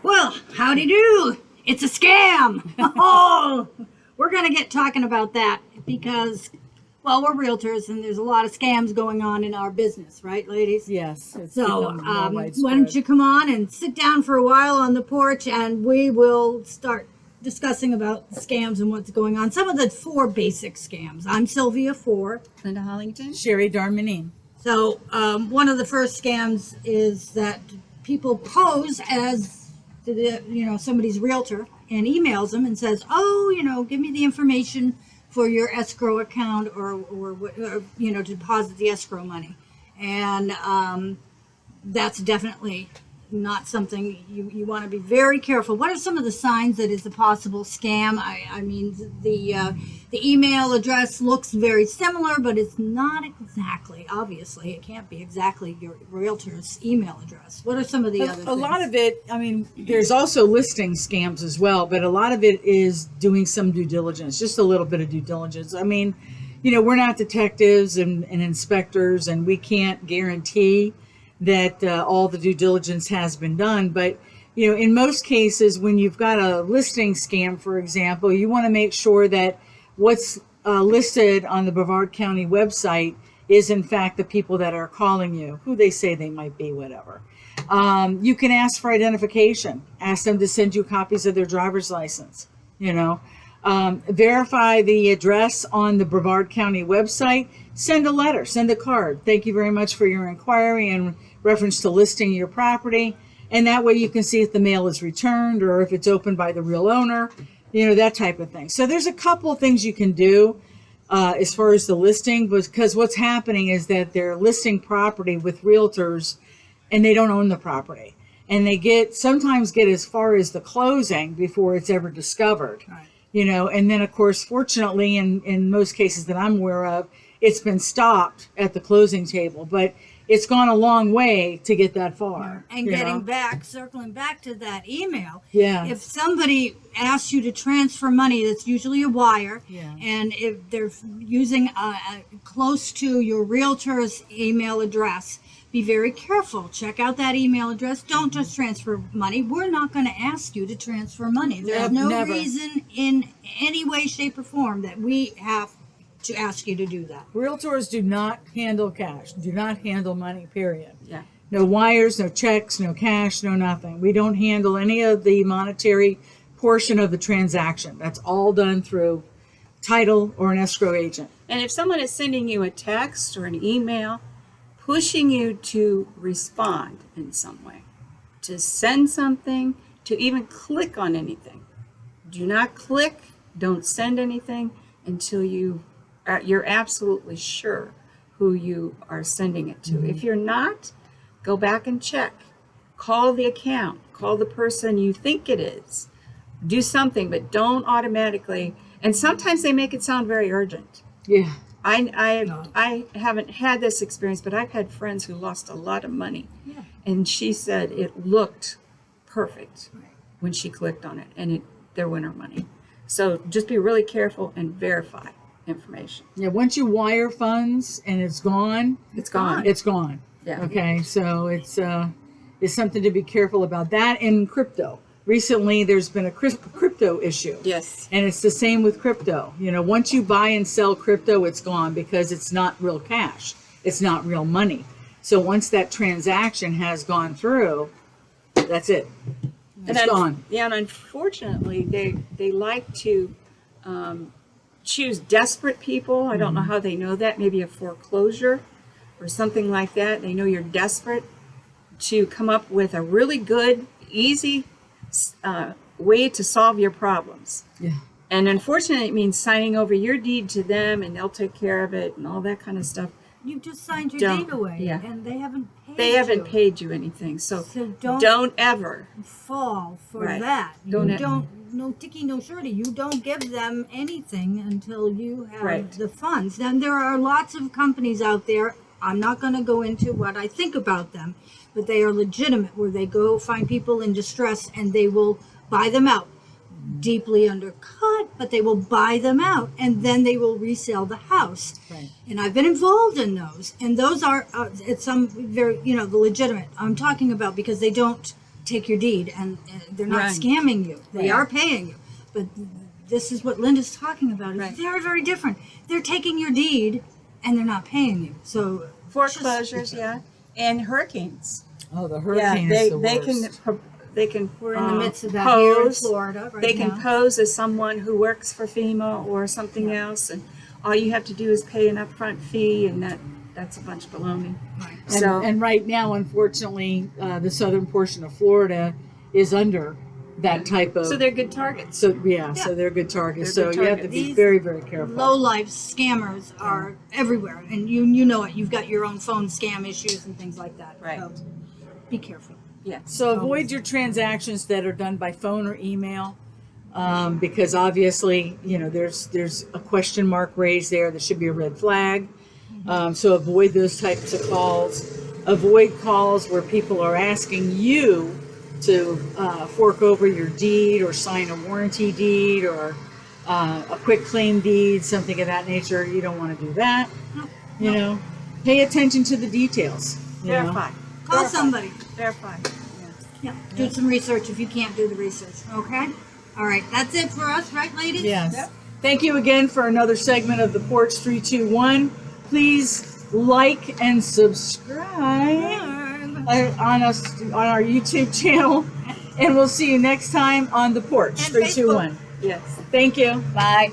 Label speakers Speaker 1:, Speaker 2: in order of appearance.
Speaker 1: Well, howdy do. It's a scam. Oh, we're going to get talking about that because, well, we're realtors and there's a lot of scams going on in our business, right, ladies?
Speaker 2: Yes. It's
Speaker 1: So,
Speaker 2: become more
Speaker 1: why
Speaker 2: widespread.
Speaker 1: don't you come on and sit down for a while on the porch and we will start discussing about scams and what's going on. Some of the 4 basic scams. I'm Sylvia Four.
Speaker 3: Linda Hollington.
Speaker 2: Sherry Darmanin.
Speaker 1: So, one of the first scams is that people pose as, somebody's realtor and emails them and says, "Oh, give me the information for your escrow account or deposit the escrow money," and that's definitely not something you want to be very careful. What are some of the signs that it's a possible scam? I mean, the email address looks very similar, but it's not exactly. Obviously, it can't be exactly your realtor's email address. What are some of the other things?
Speaker 2: A lot of it, I mean, there's also listing scams as well, but a lot of it is doing some due diligence, just a little bit of due diligence. I mean, we're not detectives and inspectors, and we can't guarantee that all the due diligence has been done. But, in most cases, when you've got a listing scam, for example, you want to make sure that what's listed on the Brevard County website is, in fact, the people that are calling you, who they say they might be, whatever. You can ask for identification. Ask them to send you copies of their driver's license, verify the address on the Brevard County website. Send a letter, send a card. Thank you very much for your inquiry in reference to listing your property. And that way you can see if the mail is returned or if it's opened by the real owner, that type of thing. So there's a couple of things you can do as far as the listing, because what's happening is that they're listing property with realtors and they don't own the property. And they sometimes get as far as the closing before it's ever discovered.
Speaker 1: Right.
Speaker 2: And then of course, fortunately, in most cases that I'm aware of, it's been stopped at the closing table, but it's gone a long way to get that far.
Speaker 1: And circling back to that email,
Speaker 2: Yeah.
Speaker 1: if somebody asks you to transfer money, that's usually a wire,
Speaker 2: Yeah.
Speaker 1: and if they're using close to your realtor's email address, be very careful. Check out that email address. Don't just transfer money. We're not going to ask you to transfer money. There's no
Speaker 2: Never.
Speaker 1: reason in any way, shape, or form that we have to ask you to do that.
Speaker 2: Realtors do not handle cash, do not handle money, period.
Speaker 3: Yeah.
Speaker 2: No wires, no checks, no cash, no nothing. We don't handle any of the monetary portion of the transaction. That's all done through title or an escrow agent.
Speaker 3: And if someone is sending you a text or an email, pushing you to respond in some way, to send something, to even click on anything. Do not click, don't send anything until you're absolutely sure who you are sending it to.
Speaker 2: Mm-hmm.
Speaker 3: If you're not, go back and check. Call the account, call the person you think it is. Do something, but don't automatically. And sometimes they make it sound very urgent.
Speaker 2: Yeah.
Speaker 3: I haven't had this experience, but I've had friends who lost a lot of money.
Speaker 1: Yeah.
Speaker 3: And she said it looked perfect when she clicked on it, and there went her money. So just be really careful and verify information.
Speaker 2: Yeah, once you wire funds and it's gone,
Speaker 3: It's gone.
Speaker 2: it's gone.
Speaker 3: Yeah.
Speaker 2: Okay, so it's something to be careful about. That and crypto. Recently, there's been a crypto issue.
Speaker 3: Yes.
Speaker 2: And it's the same with crypto. Once you buy and sell crypto, it's gone because it's not real cash. It's not real money. So once that transaction has gone through, that's it. It's gone.
Speaker 3: Yeah, and unfortunately, they like to choose desperate people. I don't know how they know that. Maybe a foreclosure or something like that. They know you're desperate to come up with a really good, easy way to solve your problems.
Speaker 2: Yeah.
Speaker 3: And unfortunately, it means signing over your deed to them and they'll take care of it and all that kind of stuff.
Speaker 1: You just signed your
Speaker 3: Don't.
Speaker 1: deed away,
Speaker 3: Yeah.
Speaker 1: and they haven't paid
Speaker 3: They haven't
Speaker 1: you.
Speaker 3: paid you anything. So
Speaker 1: So don't
Speaker 3: don't ever.
Speaker 1: fall for
Speaker 3: Right.
Speaker 1: that.
Speaker 3: Don't
Speaker 1: You
Speaker 3: it-
Speaker 1: don't, no ticky, no shirty. You don't give them anything until you have
Speaker 3: Right.
Speaker 1: the funds. Then there are lots of companies out there. I'm not going to go into what I think about them, but they are legitimate, where they go find people in distress and they will buy them out. Deeply undercut, but they will buy them out and then they will resell the house.
Speaker 2: Right.
Speaker 1: And I've been involved in those, and those are it's some very the legitimate I'm talking about, because they don't take your deed, and they're not
Speaker 3: Right.
Speaker 1: scamming you. They
Speaker 2: Right.
Speaker 1: are paying you. But this is what Linda's talking about. It's
Speaker 3: Right.
Speaker 1: very, very different. They're taking your deed, and they're not paying you. So
Speaker 3: Foreclosures, yeah, and hurricanes.
Speaker 2: Oh, the
Speaker 3: Yeah,
Speaker 2: hurricane is the worst.
Speaker 3: they can.
Speaker 1: we're in the midst of that here in
Speaker 3: pose.
Speaker 1: Florida right
Speaker 3: They can
Speaker 1: now.
Speaker 3: pose as someone who works for FEMA or something else, and all you have to do is pay an upfront fee, and that's a bunch of baloney.
Speaker 1: Right.
Speaker 2: And,
Speaker 3: So
Speaker 2: and right now, unfortunately, the southern portion of Florida is under that type of.
Speaker 3: so they're good targets.
Speaker 2: So they're good targets.
Speaker 3: They're
Speaker 2: so
Speaker 3: good
Speaker 2: you have to
Speaker 3: targets.
Speaker 2: be
Speaker 1: These
Speaker 2: very, very careful.
Speaker 1: Low life scammers are everywhere, and you know it. You've got your own phone scam issues and things like that.
Speaker 3: Right.
Speaker 1: So be careful.
Speaker 3: Yeah.
Speaker 2: So avoid your transactions that are done by phone or email, because obviously, there's a question mark raised there. There should be a red flag. So avoid those types of calls. Avoid calls where people are asking you to fork over your deed or sign a warranty deed or a quick claim deed, something of that nature. You don't want to do that. Pay attention to the details.
Speaker 3: Verify.
Speaker 1: Call
Speaker 3: Verify.
Speaker 1: somebody.
Speaker 3: Verify.
Speaker 1: Yeah. Do some research if you can't do the research. Okay. All right. That's it for us, right, ladies?
Speaker 2: Yes.
Speaker 3: Yep.
Speaker 2: Thank you again for another segment of the Porch 321. Please like and subscribe on our YouTube channel, and we'll see you next time on the Porch
Speaker 1: And
Speaker 2: 321.
Speaker 3: Yes.
Speaker 2: Thank you. Bye.